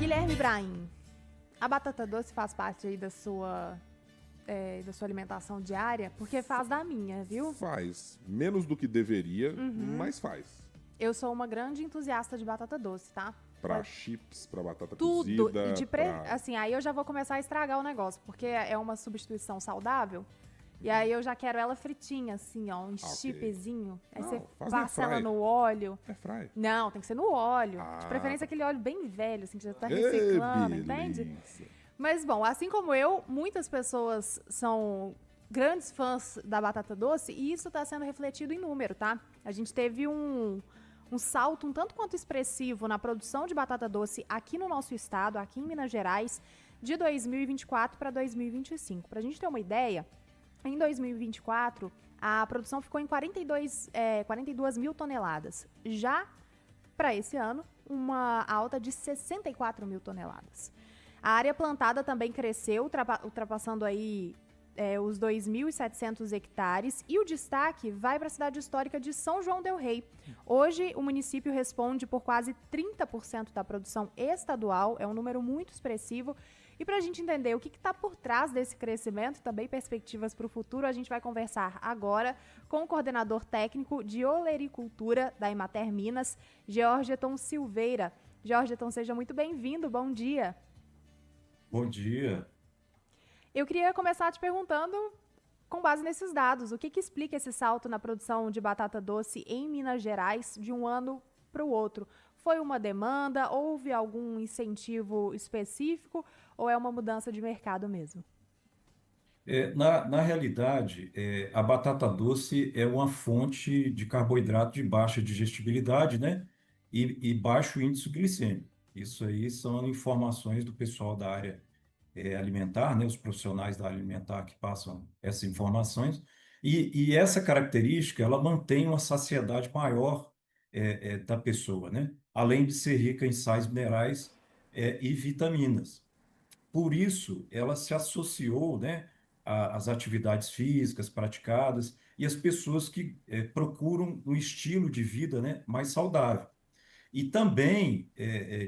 Guilherme Brahim, a batata doce faz parte aí da sua alimentação diária? Porque faz da minha, viu? Faz. Menos do que deveria, mas faz. Eu sou uma grande entusiasta de batata doce, tá? Pra chips, pra batata Tudo. cozida, Assim, aí eu já vou começar a estragar o negócio, porque é uma substituição saudável. E aí eu já quero ela fritinha, assim, ó, um chipzinho. Aí você faz na passa ela fry. no óleo. É fry. Não, tem que ser no óleo. De Ah, preferência aquele óleo bem velho, assim, que já tá Ê, reciclando, entende? beleza. Mas, bom, assim como eu, muitas pessoas são grandes fãs da batata doce e isso está sendo refletido em número, tá? A gente teve um salto um tanto quanto expressivo na produção de batata doce aqui no nosso estado, aqui em Minas Gerais, de 2024 para 2025. Para a gente ter uma ideia, em 2024, a produção ficou em 42 mil toneladas. Já para esse ano, uma alta de 64 mil toneladas. A área plantada também cresceu, ultrapassando aí os 2.700 hectares. E o destaque vai para a cidade histórica de São João del Rei. Hoje, o município responde por quase 30% da produção estadual. É um número muito expressivo. E para a gente entender o que está por trás desse crescimento e também perspectivas para o futuro, a gente vai conversar agora com o coordenador técnico de olericultura da Emater Minas, Georgeton Silveira. Georgeton, seja muito bem-vindo. Bom dia. Bom dia. Eu queria começar te perguntando, com base nesses dados, o que explica esse salto na produção de batata doce em Minas Gerais de um ano para o outro? Foi uma demanda? Houve algum incentivo específico? Ou é uma mudança de mercado mesmo? Na realidade, a batata doce é uma fonte de carboidrato de baixa digestibilidade, né? E baixo índice glicêmico. Isso aí são informações do pessoal da área alimentar, né? Os profissionais da área alimentar que passam essas informações. E essa característica, ela mantém uma saciedade maior da pessoa, né? Além de ser rica em sais minerais e vitaminas. Por isso, ela se associou, né, às atividades físicas praticadas e às pessoas que procuram um estilo de vida, né, mais saudável. E também,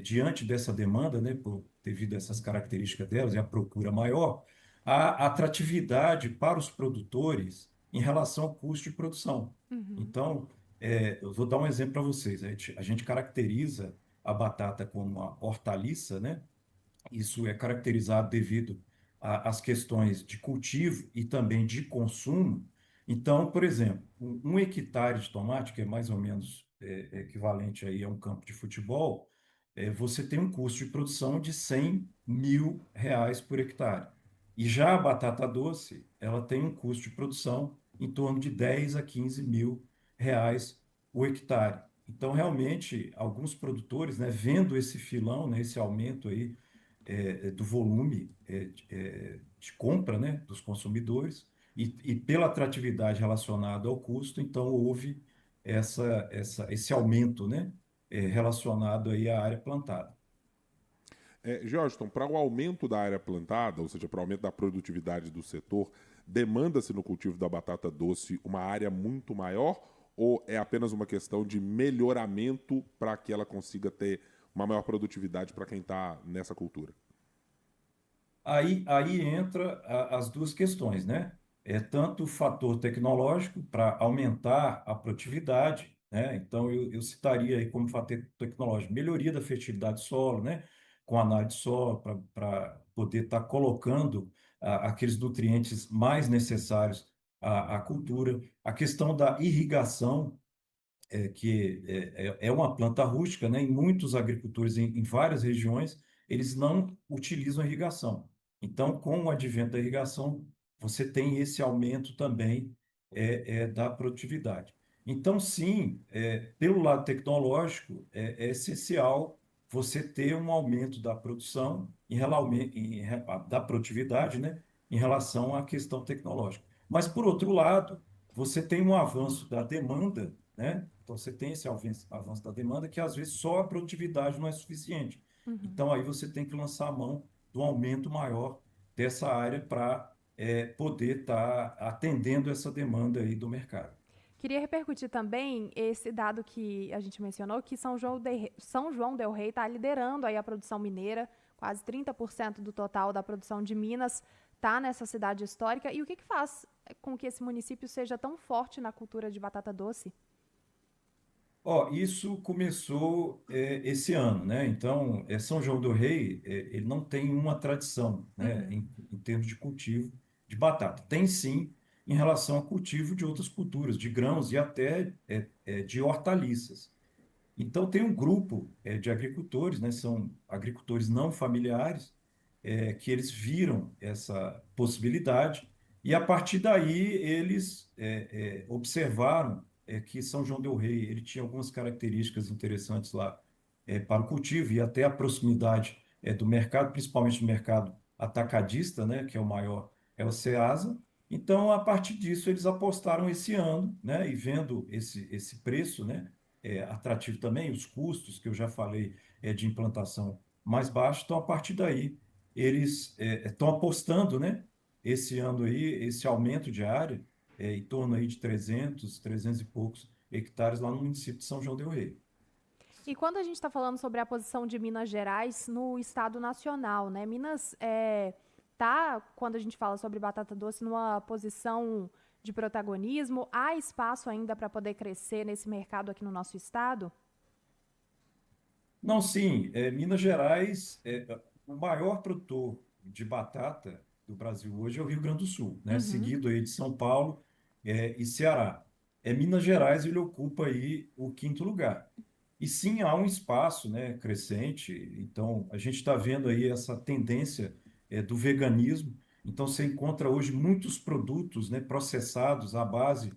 diante dessa demanda, né, devido a essas características delas e a procura maior, a atratividade para os produtores em relação ao custo de produção. Uhum. Então, eu vou dar um exemplo para vocês. A gente caracteriza a batata como uma hortaliça, né? Isso é caracterizado devido às questões de cultivo e também de consumo. Então, por exemplo, um hectare de tomate, que é mais ou menos equivalente aí a um campo de futebol, você tem um custo de produção de R$ 100.000 por hectare. E já a batata doce, ela tem um custo de produção em torno de 10 a 15 mil reais o hectare. Então, realmente, alguns produtores, né, vendo esse filão, né, esse aumento aí do volume de compra, né, dos consumidores e pela atratividade relacionada ao custo, então houve esse aumento, né, relacionado aí à área plantada. Georgeton, para o aumento da área plantada, ou seja, para o aumento da produtividade do setor, demanda-se no cultivo da batata doce uma área muito maior ou é apenas uma questão de melhoramento para que ela consiga ter uma maior produtividade para quem está nessa cultura? Aí entra as duas questões, né? Tanto o fator tecnológico para aumentar a produtividade, né? Então, eu citaria aí como fator tecnológico melhoria da fertilidade do solo, né? Com análise de solo, para poder estar colocando aqueles nutrientes mais necessários à cultura. A questão da irrigação, que é uma planta rústica, né? E muitos agricultores em várias regiões, eles não utilizam irrigação. Então, com o advento da irrigação, você tem esse aumento também da produtividade. Então, sim, pelo lado tecnológico, é essencial você ter um aumento da produção da produtividade, né, em relação à questão tecnológica. Mas, por outro lado, você tem um avanço da demanda, né? Então, você tem esse avanço da demanda que, às vezes, só a produtividade não é suficiente. Uhum. Então, aí você tem que lançar a mão do aumento maior dessa área para poder estar atendendo essa demanda aí do mercado. Queria repercutir também esse dado que a gente mencionou, que São João del Rei está liderando aí a produção mineira, quase 30% do total da produção de Minas está nessa cidade histórica. E o que faz com que esse município seja tão forte na cultura de batata doce? Ó, isso começou esse ano, né? Então, São João do Rei, ele não tem uma tradição, né, Uhum. em termos de cultivo de batata. Tem sim em relação ao cultivo de outras culturas, de grãos e até de hortaliças. Então, tem um grupo de agricultores, né, são agricultores não familiares, que eles viram essa possibilidade e, a partir daí, eles observaram que São João del Rei ele tinha algumas características interessantes lá para o cultivo e até a proximidade do mercado, principalmente do mercado atacadista, né, que é o maior, é o Ceasa. Então, a partir disso, eles apostaram esse ano, né, e vendo esse preço, né, atrativo também, os custos que eu já falei de implantação mais baixos. Então, a partir daí, eles estão apostando, né, esse ano aí, esse aumento de área, em torno aí de 300 e poucos hectares lá no município de São João del Rei. E quando a gente está falando sobre a posição de Minas Gerais no estado nacional, né? Minas tá, quando a gente fala sobre batata doce, numa posição de protagonismo. Há espaço ainda para poder crescer nesse mercado aqui no nosso estado? Não, sim, Minas Gerais, o maior produtor de batata do Brasil hoje é o Rio Grande do Sul, né? Uhum. Seguido aí de São Paulo, e Ceará. Minas Gerais ele ocupa aí o quinto lugar. E sim, há um espaço, né, crescente. Então, a gente está vendo aí essa tendência do veganismo. Então, você encontra hoje muitos produtos, né, processados à base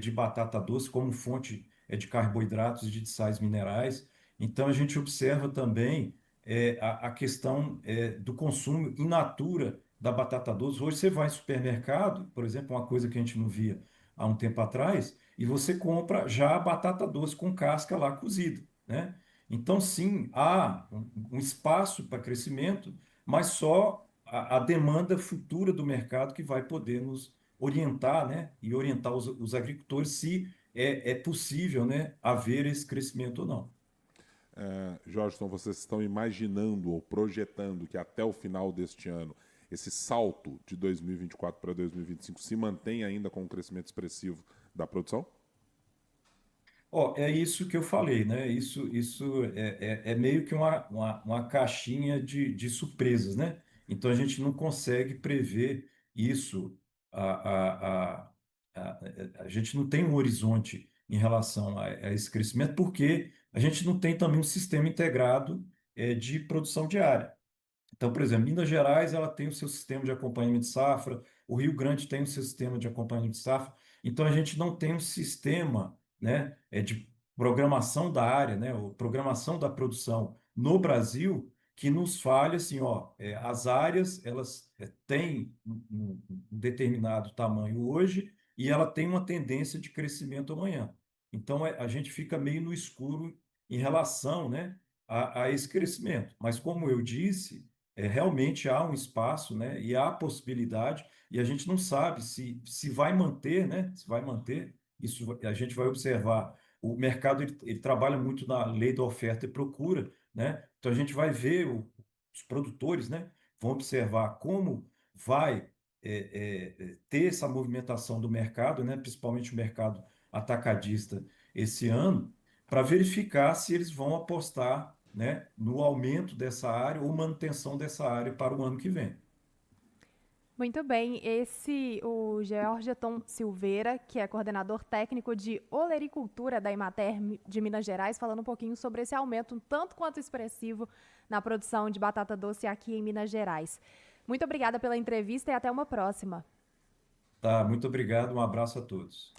de batata doce como fonte de carboidratos e de sais minerais. Então, a gente observa também a questão do consumo in natura da batata doce. Hoje você vai em supermercado, por exemplo, uma coisa que a gente não via há um tempo atrás, e você compra já a batata doce com casca lá cozida, né? Então, sim, há um espaço para crescimento, mas só a demanda futura do mercado que vai poder nos orientar, né? E orientar os agricultores se é possível, né, haver esse crescimento ou não. Jorge, então vocês estão imaginando ou projetando que até o final deste ano esse salto de 2024 para 2025 se mantém ainda com um crescimento expressivo da produção? Ó, é isso que eu falei, né? Isso é meio que uma caixinha de surpresas, né? Então a gente não consegue prever isso. A, a, a, a gente não tem um horizonte em relação a esse crescimento, porque a gente não tem também um sistema integrado de produção diária. Então, por exemplo, Minas Gerais ela tem o seu sistema de acompanhamento de safra, o Rio Grande tem o seu sistema de acompanhamento de safra. Então, a gente não tem um sistema, né, de programação da área, né, ou programação da produção no Brasil que nos fale assim, ó, as áreas elas têm um determinado tamanho hoje e ela tem uma tendência de crescimento amanhã. Então, a gente fica meio no escuro em relação, né, a esse crescimento. Mas, como eu disse, realmente há um espaço, né, e há possibilidade, e a gente não sabe se vai manter, né, se vai manter, isso a gente vai observar. O mercado ele trabalha muito na lei da oferta e procura, né? Então a gente vai ver os produtores, né, vão observar como vai ter essa movimentação do mercado, né, principalmente o mercado atacadista esse ano, para verificar se eles vão apostar, né, no aumento dessa área ou manutenção dessa área para o ano que vem. Muito bem, o Georgeton Silveira, que é coordenador técnico de olericultura da Emater de Minas Gerais, falando um pouquinho sobre esse aumento, um tanto quanto expressivo, na produção de batata doce aqui em Minas Gerais. Muito obrigada pela entrevista e até uma próxima. Tá, muito obrigado, um abraço a todos.